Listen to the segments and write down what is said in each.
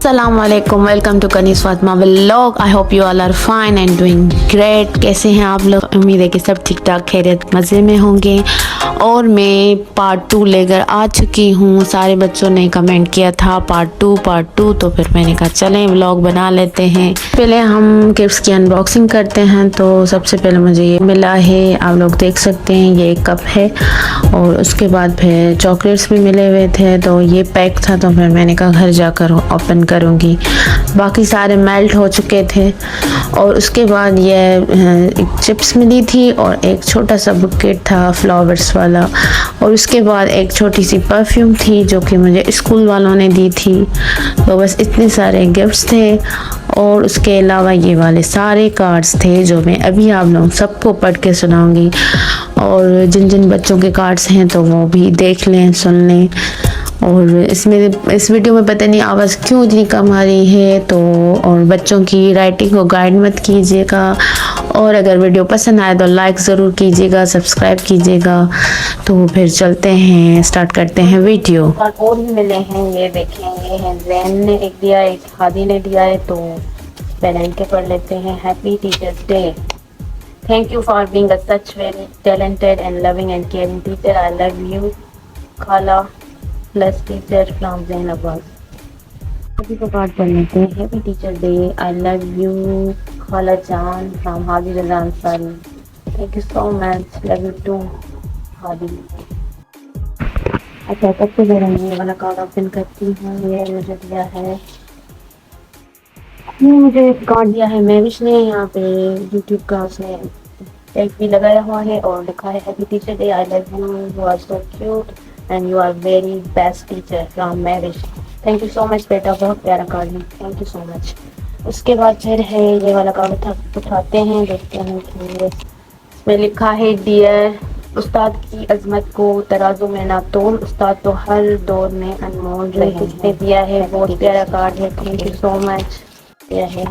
अस्सलामुअलैकुम, welcome to Kaneez Fatima vlog. I hope you all are fine and doing great. कैसे हैं आप लोग? उम्मीद है कि सब ठीक ठाक खैरियत मज़े में होंगे। और मैं पार्ट 2 लेकर आ चुकी हूँ। सारे बच्चों ने कमेंट किया था पार्ट 2, तो फिर मैंने कहा चलें व्लॉग बना लेते हैं। पहले हम गिफ्ट्स की अनबॉक्सिंग करते हैं। तो सबसे पहले मुझे ये मिला है, आप लोग देख सकते हैं, ये एक कप है। और उसके बाद फिर चॉकलेट्स भी मिले हुए थे, तो ये पैक था। तो फिर मैंने कहा घर जाकर ओपन करूँगी। बाकी सारे मेल्ट हो चुके थे। और उसके बाद ये एक चिप्स मिली थी और एक छोटा सा बुकेट था फ्लावर्स वाला। और उसके बाद एक छोटी सी परफ्यूम थी जो कि मुझे स्कूल वालों ने दी थी। तो बस इतने सारे गिफ्ट्स थे। और उसके अलावा ये वाले सारे कार्ड्स थे जो मैं अभी आप लोग सबको पढ़ के सुनाऊंगी। और जिन जिन बच्चों के कार्ड्स हैं तो वो भी देख लें, सुन लें। और इस वीडियो में पता नहीं आवाज़ क्यों इतनी कम आ रही है। तो और बच्चों की राइटिंग को गाइड मत कीजिएगा। और अगर वीडियो पसंद आए तो लाइक ज़रूर कीजिएगा, सब्सक्राइब कीजिएगा। तो फिर चलते हैं, स्टार्ट करते हैं वीडियो। और भी मिले हैं, ये देखें, ये हैं जैन ने एक दिया, एक हादी ने दिया है। तो पहले के पढ़ लेते हैं। Happy teachers day. Thank you for being a such very talented and loving and caring teacher. I love you खाला plus teacher from Zain Abbas. सभी को कार्ड पढ़ लेते हैं। Happy teacher day. I love you खाला जान from Hadi Raza Ansari. Thank you so much, love you too Hadi. अच्छा, सबसे पहले ये वाला कार्ड ओपन करती हूँ। ये मुझे दिया है, ये मुझे कार्ड दिया है मैविश ने। यहाँ पे यूट्यूब का उसने टैग भी लगाया हुआ है और लिखा है happy teacher day, I love you, you are so cute and you are very best teacher from Mavish. Thank you so much बेटा, बहुत प्यारा कार्ड है, थैंक यू सो मच। उसके बाद फिर है ये वाला कार्ड उठाते हैं, देखते हैं कि इसमें लिखा है डियर उस्ताद की अजमत को तराजू में ना तोल, उस्ताद तो हर दौर में अनमोल रहे। किसने दिया है? बहुत प्यारा कार्ड है, थैंक यू सो मच। दिया है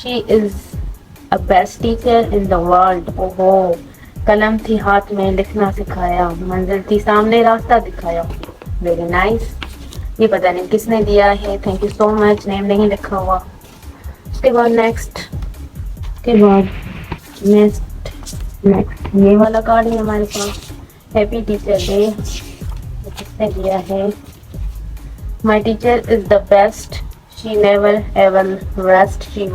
she is a best teacher in the world. ओहो, कलम थी हाथ में लिखना सिखाया, मंजिल थी सामने रास्ता दिखाया। Very nice. ये पता नहीं किसने दिया है, thank you so much. Name नहीं लिखा हुआ। उसके बाद नेक्स्ट ये वाला कार्ड है हमारे पास। Happy teacher day. किसने दिया है? My teacher is the best, she never ever rest, she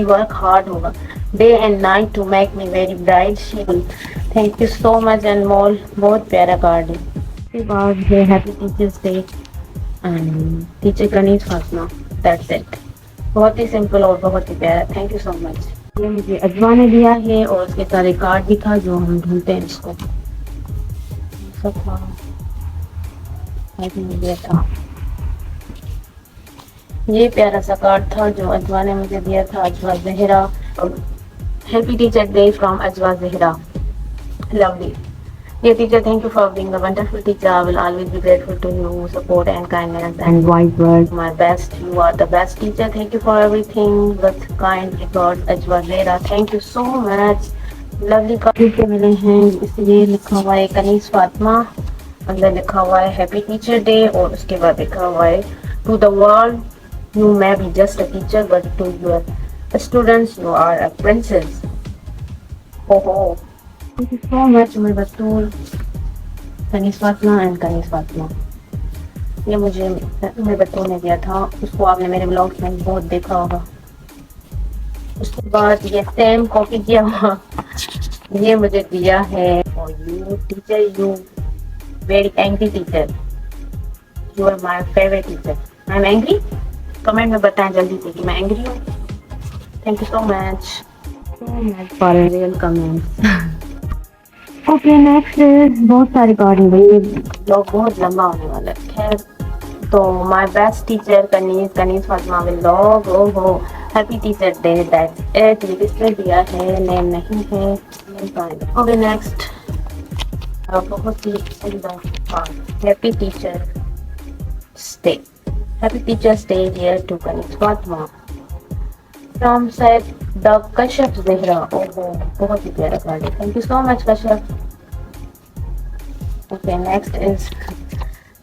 work hard होगा, day and night to make me very bright, she will. Thank you so much Anmol, बहुत प्यारा कार्ड है। उसके बाद है happy teachers day and teacher Kaneez Fatima. That's it. बहुत ही simple और बहुत ही प्यारा, थैंक यू सो मच। ये मुझे अजवा ने दिया है और उसके सारे कार्ड भी था जो हम ढूंढते हैं इसको सब दिया था। ये प्यारा सा कार्ड था जो अजवा ने मुझे दिया था, Ajwa Zahra. Happy teacher day from Ajwa Zahra, lovely. Dear teacher, thank you for being a wonderful teacher. I will always be grateful to you, support and kindness and wise words. My best, you are the best teacher. Thank you for everything. With kind regards, Ajwa Zehra. Thank you so much. Lovely card के मिले हैं। इसलिए लिखा हुआ है कनीस फातिमा, अंदर लिखा हुआ है हैप्पी टीचर डे और उसके बाद लिखा हुआ है to the world you may be just a teacher but to your students you are a princess. Oh. Thank you so much my Batool, Kaneez Fatima and Kaneez Fatima. ये मुझे मेरे बतूल ने दिया था, उसको आपने मेरे ब्लॉग में बहुत देखा होगा। उसके बाद ये सेम कॉपी किया हुआ ये मुझे दिया है और you teacher, you very angry teacher, you are my favourite teacher. I am angry, comment में बताएं जल्दी से कि मैं एंग्री हूँ। Thank you so much for real comments. Okay next, बहुत सारे कार्ड हैं भाई, ये ब्लॉग बहुत लंबा होने वाला है। खैर, तो my best teacher Kaneez Fatima vlog. ओहो, happy teacher day, that's it. ये किसने दिया है? नेम नहीं है। ओके नेक्स्ट, बहुत ही happy teacher day. Happy teachers day dear to Kaneez Fatima from Syed the Kashyap Zahra. ओहो, बहुत ही प्यारा कार्ड है, thank you so much Kashyap. Okay next is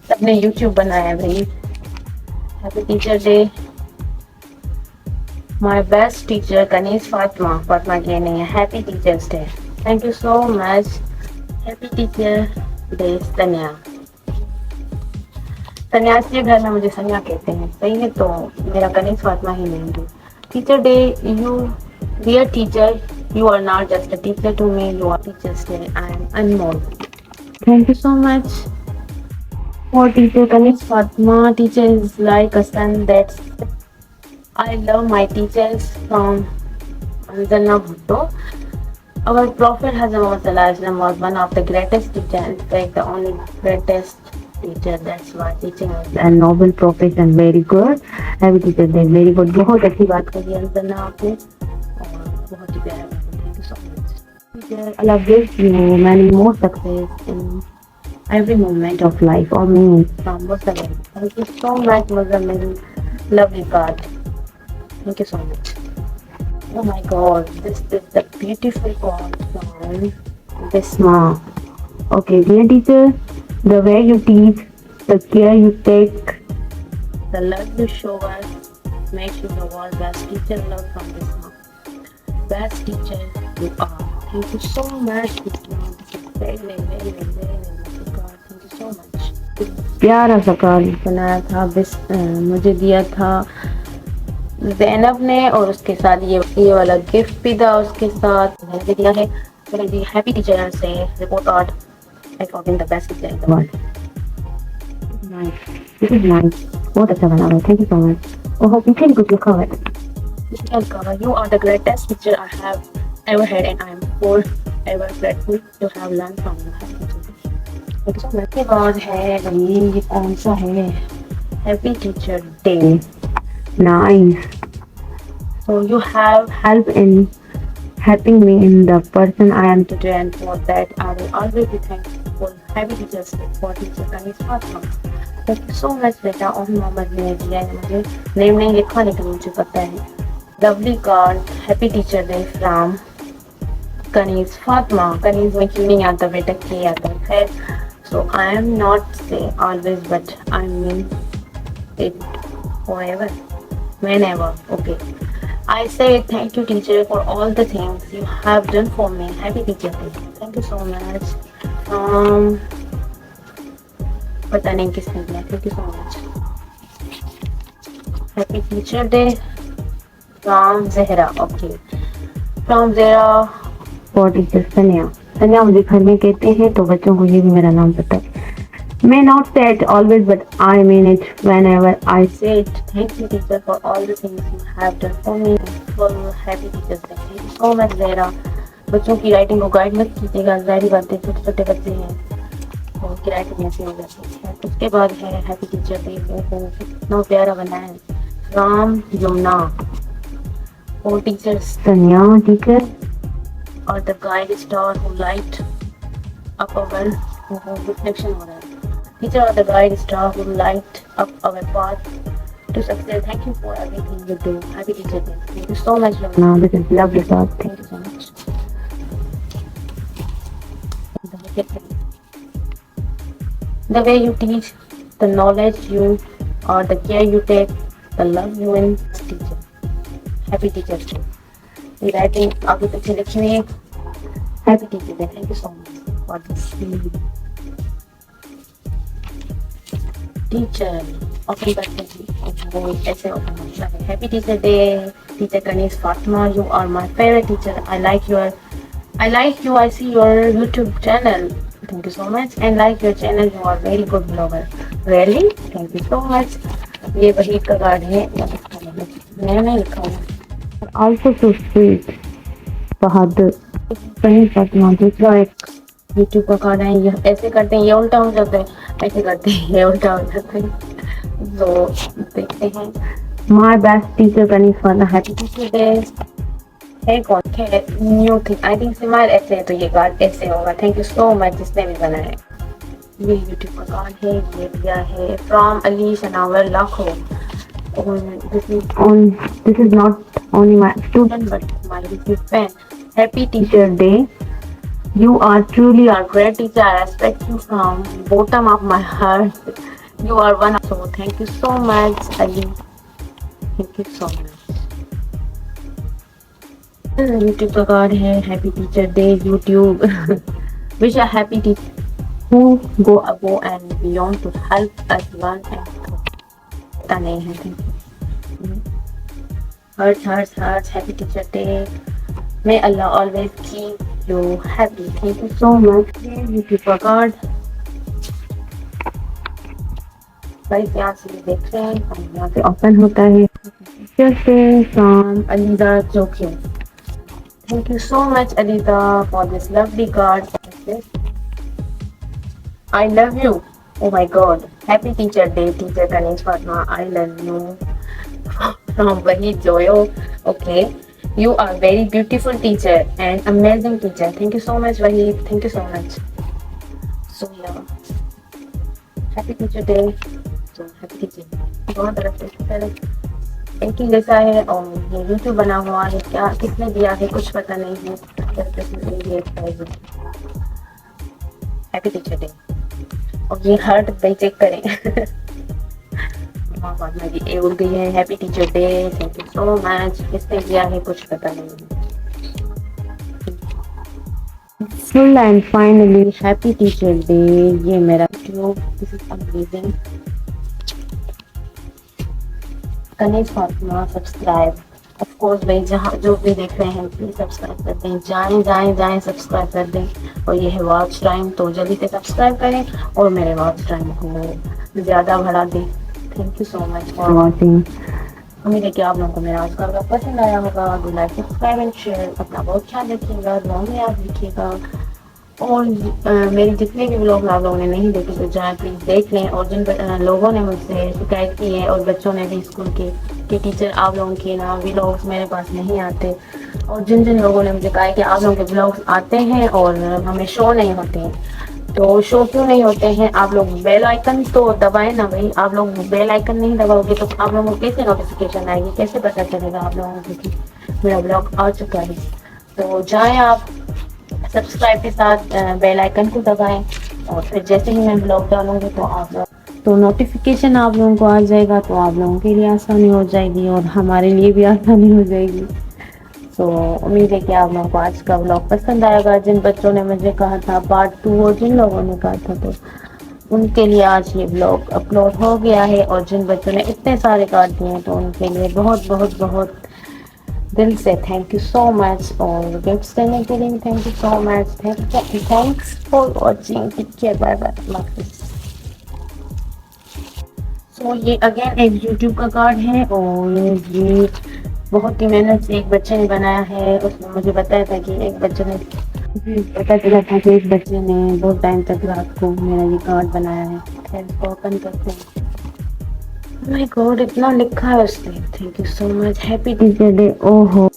सबने YouTube बनाया है भाई। Happy teacher day. My best teacher Kaneez Fatima, Fatima ये नहीं है। Happy teachers day. Thank you so much. Happy teacher day Tanya. Tanya के घर में मुझे सन्या कहते हैं, सही है, तो मेरा कनीज फातिमा ही नहीं है। Teacher day. You dear teacher, you are not just a teacher to me, you are teachers day. I am Anmol. Thank you so much for teacher Kanis Fatma. Teacher is like a son. That's I love my teachers from Anjana Bhutto. Our Prophet Hazrat Muhammad was one of the greatest teachers, in fact the only greatest teacher. That's why teaching is a noble profession. Very good. Every teacher is very good. बहुत अच्छी बात कही अंजना आपने और बहुत ही प्यारा। Thank you so much. Teacher, Allah gives you many more success in every moment of life or me from Muslim. Thank you so much, Muslim. Lovely card. Thank you so much. Oh my God, this is the beautiful card from Bisma. Okay, dear teacher, the way you teach, the care you take, the love you show us makes you the world's best teacher. Love from Bisma. Best teacher you are. Thank you so much. This is very God. Thank you so much. प्यारा सा card बनाया था, मुझे दिया था ज़ैनब ने, और उसके साथ ये वाला गिफ्ट भी था उसके साथ मैंने दिया है। मेरे हैप्पी टीचर से report card according the best teacher in the world. This is nice, बहुत अच्छा बना हुआ है। Thank you so much. I hope you can कुछ लिखा हुआ है। You are the greatest teacher I have ever had, and I am forever grateful to have learned from you. Thank you so much. के बाद है भाई, ये कौन सा है? Happy Teacher Day. Nice. So you have helped in helping me in the person I am today, and for that I will always be thankful. Happy Teachers Day for teacher Kanis Fatma. Thank you so much बेटा। और मोहम्मद ने दिया है, मुझे name नहीं लिखा लेकिन मुझे पता है। Lovely card. Happy Teacher Day from Kanis Fatma. Kanis में क्यों नहीं आता बेटा, के आता है। So I am not say always, but I mean it forever, whenever. Okay. I say thank you teacher for all the things you have done for me. Happy Teacher Day. Thank you so much. पता नहीं किसने दिया। Thank you so much. Happy Teacher Day. From Zehra. Okay. From Zehra for teacher Sanya. Sanya मुझे घर में कहते हैं, तो बच्चों को ये भी मेरा नाम पता है। May not say it always, but I mean it whenever I say it. Thank you teacher for all the things you have done for me. For happy teachers day. Thank you so much Zehra. बच्चों की writing को guide मत कीजिएगा, जाहिर बात है छोटे छोटे बच्चे हैं तो उनकी राइटिंग ऐसी हो जाती है। उसके बाद है हैप्पी टीचर डे, कितना प्यारा बना है। राम यमुना और टीचर्स तन्या टीचर और the guide star who light up our reflection हो रहा है। टीचर और the guide star who light up our path to success. Thank you for everything you do. Happy Teacher Day. Thank you so much, Lavna. This is lovely thought. Thank you so much. The way you teach, the knowledge you or the care you take, the love you in teacher. Happy Teacher's Day. ये writing आगे पीछे लिखी हुई है। Happy Teacher Day. Thank you so much for this. Teacher. Open button. ऐसे open होता है। Happy Teacher Day, Teacher Kanis Fatma. You are my favorite teacher. I like you. I see your YouTube channel. Thank you so much. And like your channel, you are very good blogger. Really? Thank you so much. ये वही का card है। मैंने नहीं लिखा हुआ। Also so sweet. बहादुर। कनीज फातिमा दूसरा एक YouTube का कार्ड है। ये ऐसे करते हैं, ये उल्टा हो जाता है, ऐसे करते हैं, ये उल्टा हो जाता है। तो देखते हैं। My best teacher Kanis Fatma. Happy Teacher Day. है कौन है? New thing I think smile ऐसे है, तो ये कार्ड ऐसे होगा। थैंक यू सो मच जिसने भी बनाया है। ये यूट्यूब का कार्ड है, ये दिया है फ्रॉम अली शनावर लाखो। This is not only my student but my YouTube fan. Happy Teacher Day. You are truly a great teacher. I respect you from bottom of my heart. You are one. So thank you so much, Ali. Thank you so much. YouTube का card है Happy Teacher Day YouTube. Wish a happy teacher who go above and beyond to help us learn and grow. पता नहीं है. Thank you. Hearts, hearts, hearts. Happy Teacher Day. May Allah always keep you happy. Thank you so much. YouTube का card. Guys यहाँ से भी देख रहे हैं और यहाँ से ओपन होता है. Just from Alida Jokyo. Thank you so much, Alida, for this lovely card. I love you. Oh my God. Happy Teacher Day, Teacher Ganesh Fatma. I love you. From Wahid Joyo. Okay. You are very beautiful teacher and amazing teacher. Thank you so much, Wahid. Thank you so much. So yeah. Happy Teacher Day. So happy teacher. दोनों तरफ से पहले एक ही जैसा है और ये YouTube बना हुआ है. क्या किसने दिया है कुछ पता नहीं है. Happy teacher day. और ये हार्ट भाई चेक करें. बाद में ये उड़ गई है. Happy teacher day. Thank you so much. किसने दिया है कुछ पता नहीं है. Full and finally happy teacher day. ये मेरा video. This is amazing. Ganesh Fatima subscribe. Of course भाई जहाँ जो भी देख रहे हैं प्लीज सब्सक्राइब कर दें. जाएं सब्सक्राइब कर दें. और ये है वॉच टाइम तो जल्दी से सब्सक्राइब करें और मेरे वॉच टाइम को ज़्यादा बढ़ा दें. Thank you so much for watching. उम्मीद है कि आप लोगों को मेरा आज का व्लॉग पसंद आया होगा. Do like subscribe and share. अपना बहुत ख्याल रखिएगा. दुआ में याद रखिएगा. और मेरे जितने भी व्लॉग आप लोगों ने नहीं देखे तो जाएं प्लीज़ देख लें. और जिन लोगों ने मुझसे शिकायत की है और बच्चों ने भी स्कूल के कि टीचर आप लोगों के ना व्लॉग्स मेरे पास नहीं आते. और जिन जिन लोगों ने मुझे कहा है कि आप लोगों के व्लॉग्स आते हैं और हमें शो नहीं होते हैं. तो शो क्यों नहीं होते हैं. आप लोग बेल आइकन तो दबाएं ना भाई. आप लोग बेल आइकन नहीं दबाओगे तो आप लोगों को कैसे नोटिफिकेशन आएगी. कैसे पता चलेगा आप लोगों को कि मेरा व्लॉग आ चुका है. तो जाएँ आप सब्सक्राइब के साथ बेल आइकन को दबाएं. और फिर जैसे ही मैं ब्लॉग डालूंगी तो आप लोग तो नोटिफिकेशन आप लोगों को आ जाएगा. तो आप लोगों के लिए आसानी हो जाएगी और हमारे लिए भी आसानी हो जाएगी. तो उम्मीद है कि आप लोगों को आज का ब्लॉग पसंद आएगा. जिन बच्चों ने मुझे कहा था पार्ट 2 और जिन लोगों ने कहा था तो उनके लिए आज ये ब्लॉग अपलोड हो गया है. और जिन बच्चों ने इतने सारे कार्ड दिए तो उनके लिए बहुत बहुत बहुत दिल से थैंक यू सो मच. और गिफ्ट्स देने के लिए thank you so much. Thanks for watching. Take care. Bye bye. So ये अगेन एक यूट्यूब का कार्ड है और ये बहुत ही मेहनत से एक बच्चे ने बनाया है. उसने मुझे बताया था कि एक बच्चे ने पता चला था कि एक बच्चे ने बहुत टाइम तक रात को मेरा ये कार्ड बनाया है. खैर इसको ओपन करते हैं. माय गॉड इतना लिखा है उसने. Thank you so much. Happy teacher day. ओहो